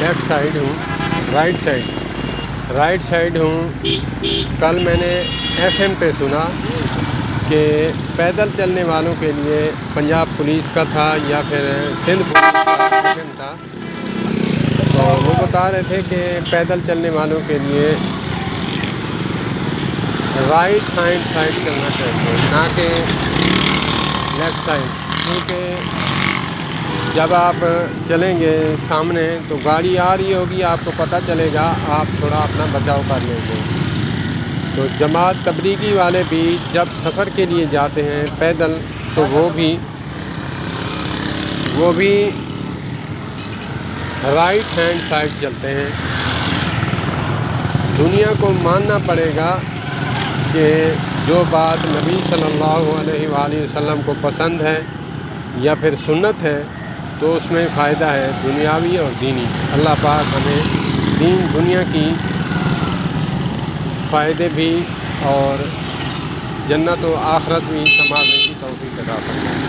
Left side ہوں، right side ہوں۔ کل میں نے ایف ایم پہ سنا کہ پیدل چلنے والوں کے لیے پنجاب پولیس کا تھا یا پھر سندھ پولیس کا ایف ایم تھا، تو وہ بتا رہے تھے کہ پیدل چلنے والوں کے لیے رائٹ ہینڈ سائڈ چلنا چاہیے، نہ کہ لیفٹ سائڈ، کیونکہ جب آپ چلیں گے سامنے تو گاڑی آ رہی ہوگی، آپ کو پتہ چلے گا، آپ تھوڑا اپنا بچاؤ کر لیں گے۔ تو جماعت تبلیغی والے بھی جب سفر کے لیے جاتے ہیں پیدل تو وہ بھی رائٹ ہینڈ سائڈ چلتے ہیں۔ دنیا کو ماننا پڑے گا کہ جو بات نبی صلی اللہ علیہ وآلہ وسلم کو پسند ہے یا پھر سنت ہے تو اس میں فائدہ ہے دنیاوی اور دینی۔ اللہ پاک ہمیں دین دنیا کی فائدے بھی اور جنت و آخرت بھی سنبھالنے کی توفیق عطا فرمائے۔